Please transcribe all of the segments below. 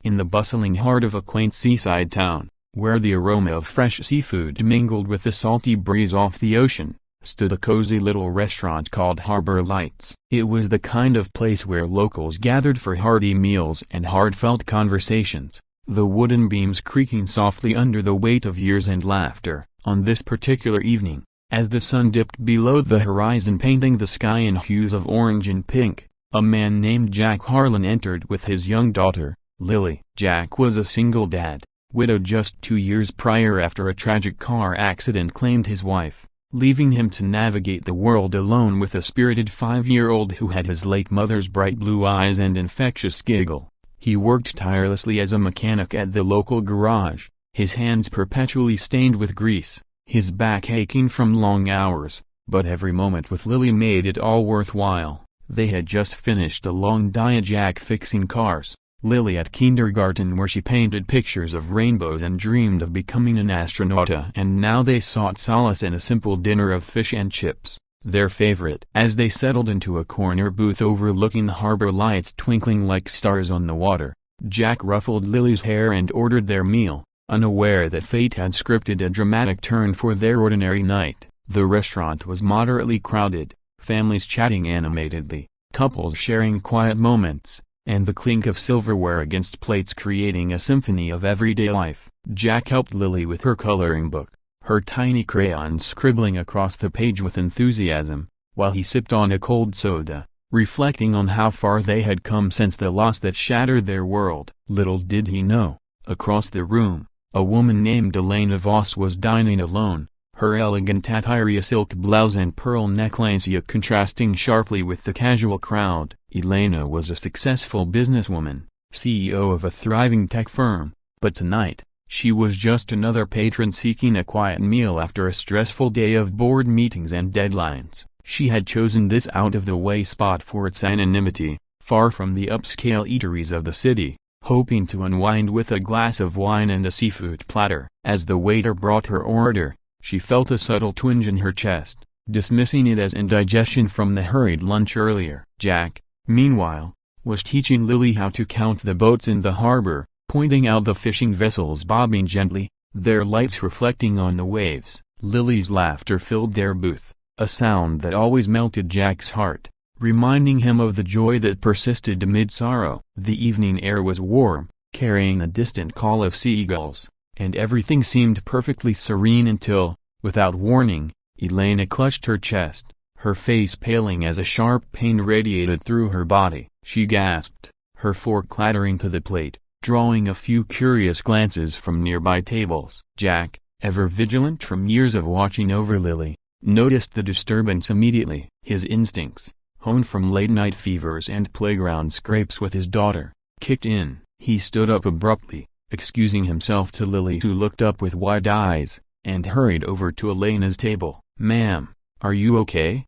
In the bustling heart of a quaint seaside town, where the aroma of fresh seafood mingled with the salty breeze off the ocean, stood a cozy little restaurant called Harbor Lights. It was the kind of place where locals gathered for hearty meals and heartfelt conversations, the wooden beams creaking softly under the weight of years and laughter. On this particular evening, as the sun dipped below the horizon painting the sky in hues of orange and pink, a man named Jack Harlan entered with his young daughter, Lily. Jack was a single dad, widowed just 2 years prior after a tragic car accident claimed his wife, leaving him to navigate the world alone with a spirited 5-year-old who had his late mother's bright blue eyes and infectious giggle. He worked tirelessly as a mechanic at the local garage, his hands perpetually stained with grease, his back aching from long hours, but every moment with Lily made it all worthwhile. They had just finished a long day at Jack fixing cars, Lily at kindergarten where she painted pictures of rainbows and dreamed of becoming an astronaut, and now they sought solace in a simple dinner of fish and chips, their favorite. As they settled into a corner booth overlooking the harbor lights twinkling like stars on the water, Jack ruffled Lily's hair and ordered their meal, unaware that fate had scripted a dramatic turn for their ordinary night. The restaurant was moderately crowded, families chatting animatedly, couples sharing quiet moments, and the clink of silverware against plates creating a symphony of everyday life. Jack helped Lily with her coloring book, her tiny crayons scribbling across the page with enthusiasm, while he sipped on a cold soda, reflecting on how far they had come since the loss that shattered their world. Little did he know, across the room, a woman named Elena Voss was dining alone, her elegant Tatiria silk blouse and pearl necklace contrasting sharply with the casual crowd. Elena was a successful businesswoman, CEO of a thriving tech firm, but tonight, she was just another patron seeking a quiet meal after a stressful day of board meetings and deadlines. She had chosen this out-of-the-way spot for its anonymity, far from the upscale eateries of the city, hoping to unwind with a glass of wine and a seafood platter. As the waiter brought her order, she felt a subtle twinge in her chest, dismissing it as indigestion from the hurried lunch earlier. Jack, meanwhile, was teaching Lily how to count the boats in the harbor, pointing out the fishing vessels bobbing gently, their lights reflecting on the waves. Lily's laughter filled their booth, a sound that always melted Jack's heart, reminding him of the joy that persisted amid sorrow. The evening air was warm, carrying a distant call of seagulls, and everything seemed perfectly serene until, without warning, Elena clutched her chest, her face paling as a sharp pain radiated through her body. She gasped, her fork clattering to the plate, drawing a few curious glances from nearby tables. Jack, ever vigilant from years of watching over Lily, noticed the disturbance immediately. His instincts, honed from late-night fevers and playground scrapes with his daughter, kicked in. He stood up abruptly, excusing himself to Lily, who looked up with wide eyes, and hurried over to Elena's table. "Ma'am, are you okay?"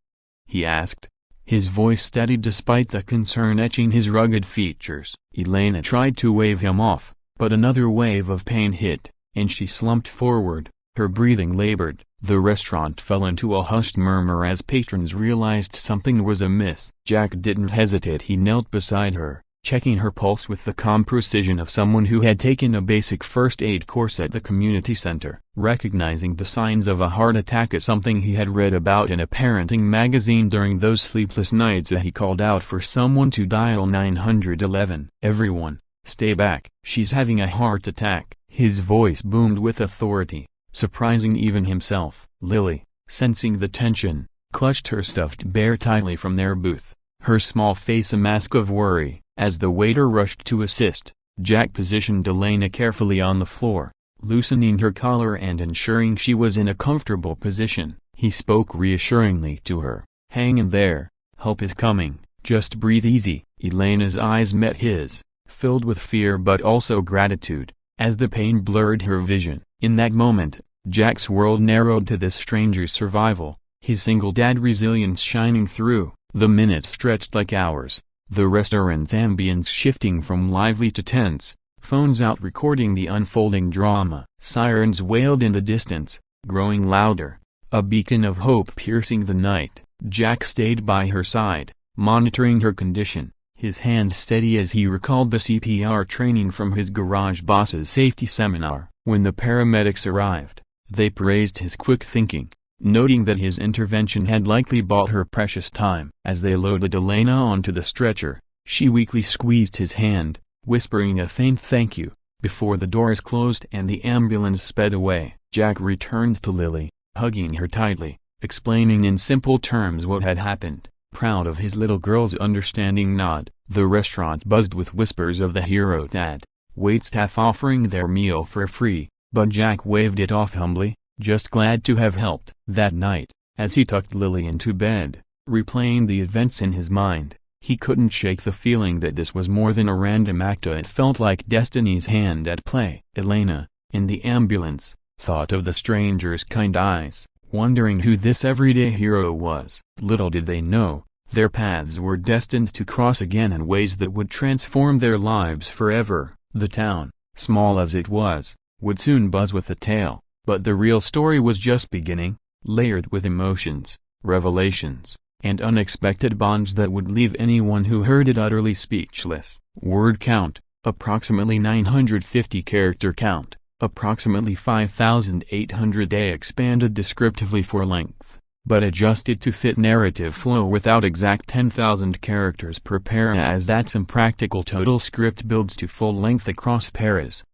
he asked, his voice steady despite the concern etching his rugged features. Elena tried to wave him off, but another wave of pain hit, and she slumped forward, her breathing labored. The restaurant fell into a hushed murmur as patrons realized something was amiss. Jack didn't hesitate. He knelt beside her, checking her pulse with the calm precision of someone who had taken a basic first aid course at the community center. Recognizing the signs of a heart attack as something he had read about in a parenting magazine during those sleepless nights, he called out for someone to dial 911. "Everyone, stay back. She's having a heart attack." His voice boomed with authority, surprising even himself. Lily, sensing the tension, clutched her stuffed bear tightly from their booth, her small face a mask of worry. As the waiter rushed to assist, Jack positioned Elena carefully on the floor, loosening her collar and ensuring she was in a comfortable position. He spoke reassuringly to her. "Hang in there, help is coming, just breathe easy." Elena's eyes met his, filled with fear but also gratitude, as the pain blurred her vision. In that moment, Jack's world narrowed to this stranger's survival, his single dad resilience shining through. The minutes stretched like hours, the restaurant's ambience shifting from lively to tense, phones out recording the unfolding drama. Sirens wailed in the distance, growing louder, a beacon of hope piercing the night. Jack stayed by her side, monitoring her condition, his hand steady as he recalled the CPR training from his garage boss's safety seminar. When the paramedics arrived, they praised his quick thinking, noting that his intervention had likely bought her precious time. As they loaded Elena onto the stretcher, she weakly squeezed his hand, whispering a faint thank you, before the doors closed and the ambulance sped away. Jack returned to Lily, hugging her tightly, explaining in simple terms what had happened, proud of his little girl's understanding nod. The restaurant buzzed with whispers of the erupted waitstaff offering their meal for free, but Jack waved it off humbly, just glad to have helped. That night, as he tucked Lily into bed, replaying the events in his mind, he couldn't shake the feeling that this was more than a random act. It felt like destiny's hand at play. Elena, in the ambulance, thought of the stranger's kind eyes, wondering who this everyday hero was. Little did they know, their paths were destined to cross again in ways that would transform their lives forever. The town, small as it was, would soon buzz with a tale, but the real story was just beginning, layered with emotions, revelations, and unexpected bonds that would leave anyone who heard it utterly speechless. Word count, approximately 950 character count, approximately 5,800 expanded descriptively for length, but adjusted to fit narrative flow without exact 10,000 characters per para, as that's impractical. Total script builds to full length across paras.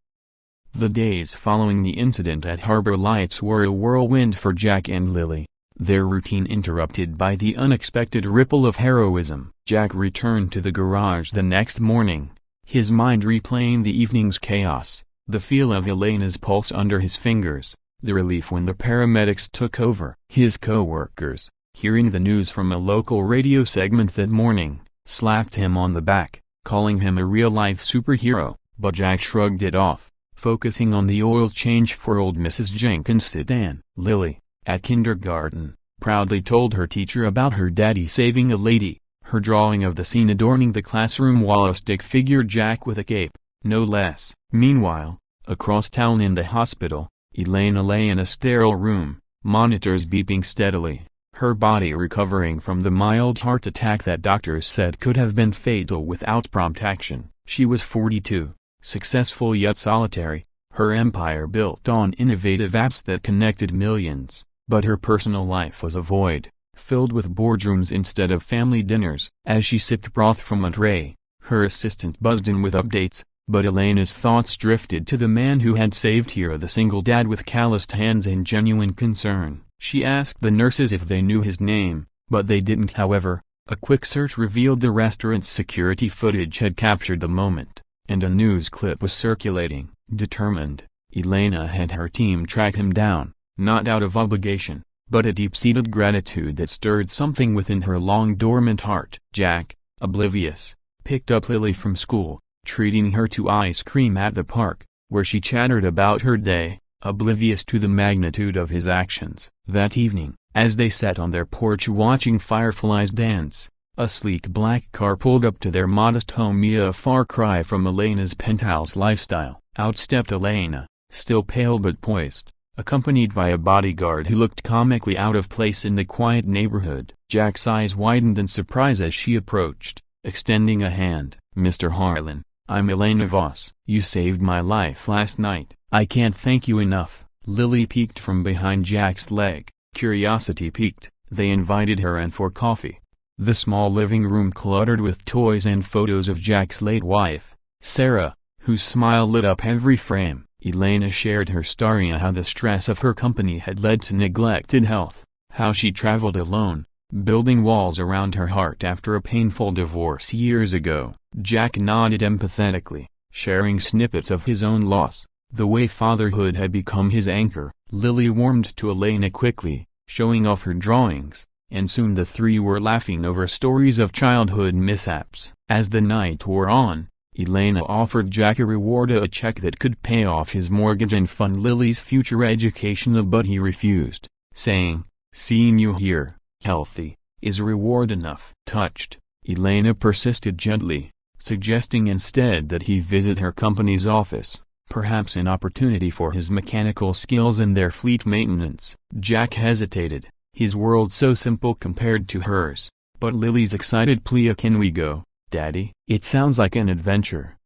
The days following the incident at Harbor Lights were a whirlwind for Jack and Lily, their routine interrupted by the unexpected ripple of heroism. Jack returned to the garage the next morning, his mind replaying the evening's chaos, the feel of Elena's pulse under his fingers, the relief when the paramedics took over. His co-workers, hearing the news from a local radio segment that morning, slapped him on the back, calling him a real-life superhero, but Jack shrugged it off, focusing on the oil change for old Mrs. Jenkins' sedan. Lily, at kindergarten, proudly told her teacher about her daddy saving a lady, her drawing of the scene adorning the classroom wall a stick figure Jack with a cape, no less. Meanwhile, across town in the hospital, Elena lay in a sterile room, monitors beeping steadily, her body recovering from the mild heart attack that doctors said could have been fatal without prompt action. She was 42, successful yet solitary, her empire built on innovative apps that connected millions, but her personal life was a void, filled with boardrooms instead of family dinners. As she sipped broth from a tray, her assistant buzzed in with updates, but Elena's thoughts drifted to the man who had saved her, the single dad with calloused hands and genuine concern. She asked the nurses if they knew his name, but they didn't. However, a quick search revealed the restaurant's security footage had captured the moment, and a news clip was circulating. Determined, Elena had her team track him down, not out of obligation, but a deep-seated gratitude that stirred something within her long-dormant heart. Jack, oblivious, picked up Lily from school, treating her to ice cream at the park, where she chattered about her day, oblivious to the magnitude of his actions. That evening, as they sat on their porch watching fireflies dance, a sleek black car pulled up to their modest home, a far cry from Elena's penthouse lifestyle. Out stepped Elena, still pale but poised, accompanied by a bodyguard who looked comically out of place in the quiet neighborhood. Jack's eyes widened in surprise as she approached, extending a hand. "Mr. Harlan, I'm Elena Voss. You saved my life last night. I can't thank you enough." Lily peeked from behind Jack's leg. Curiosity piqued, they invited her in for coffee. The small living room cluttered with toys and photos of Jack's late wife, Sarah, whose smile lit up every frame. Elena shared her story of how the stress of her company had led to neglected health, how she traveled alone, building walls around her heart after a painful divorce years ago. Jack nodded empathetically, sharing snippets of his own loss, the way fatherhood had become his anchor. Lily warmed to Elena quickly, showing off her drawings, and soon the three were laughing over stories of childhood mishaps. As the night wore on, Elena offered Jack a reward, a check that could pay off his mortgage and fund Lily's future education, but he refused, saying, "Seeing you here, healthy, is reward enough." Touched, Elena persisted gently, suggesting instead that he visit her company's office, perhaps an opportunity for his mechanical skills and their fleet maintenance. Jack hesitated, his world so simple compared to hers, but Lily's excited plea, "Can we go?" "Daddy, it sounds like an adventure."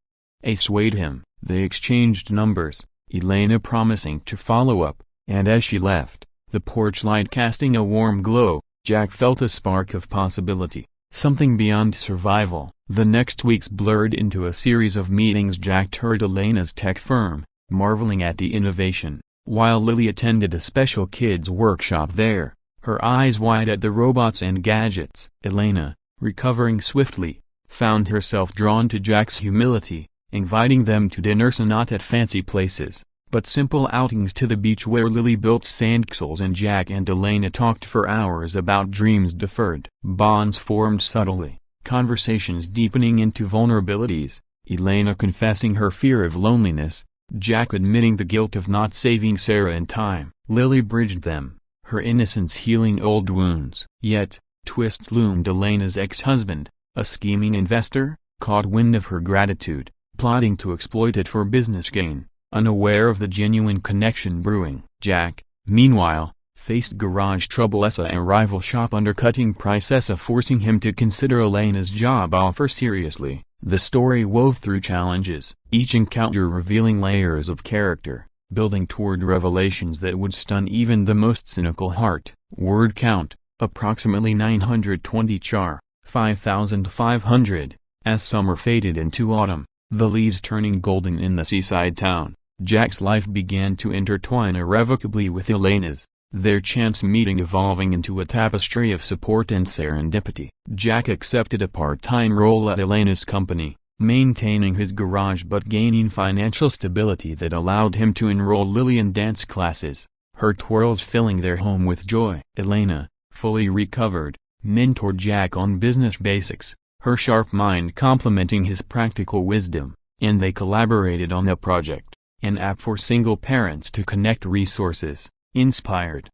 A swayed him. They exchanged numbers, Elena promising to follow up, and as she left, the porch light casting a warm glow, Jack felt a spark of possibility, something beyond survival. The next weeks blurred into a series of meetings. Jack toured Elena's tech firm, marveling at the innovation, while Lily attended a special kids workshop there, her eyes wide at the robots and gadgets. Elena, recovering swiftly, found herself drawn to Jack's humility, inviting them to dinners and not at fancy places, but simple outings to the beach where Lily built sandcastles and Jack and Elena talked for hours about dreams deferred. Bonds formed subtly, conversations deepening into vulnerabilities, Elena confessing her fear of loneliness, Jack admitting the guilt of not saving Sarah in time. Lily bridged them, her innocence healing old wounds. Yet, twists loomed. Elena's ex-husband, a scheming investor, caught wind of her gratitude, plotting to exploit it for business gain, unaware of the genuine connection brewing. Jack, meanwhile, faced garage trouble. A rival shop undercutting price, forcing him to consider Elena's job offer seriously. The story wove through challenges, each encounter revealing layers of character, building toward revelations that would stun even the most cynical heart. Word count, approximately 920 char, 5,500. As summer faded into autumn, the leaves turning golden in the seaside town, Jack's life began to intertwine irrevocably with Elena's, their chance meeting evolving into a tapestry of support and serendipity. Jack accepted a part-time role at Elena's company, maintaining his garage but gaining financial stability that allowed him to enroll Lily in dance classes, her twirls filling their home with joy. Elena, fully recovered, mentored Jack on business basics, her sharp mind complementing his practical wisdom, and they collaborated on a project, an app for single parents to connect resources. Inspired,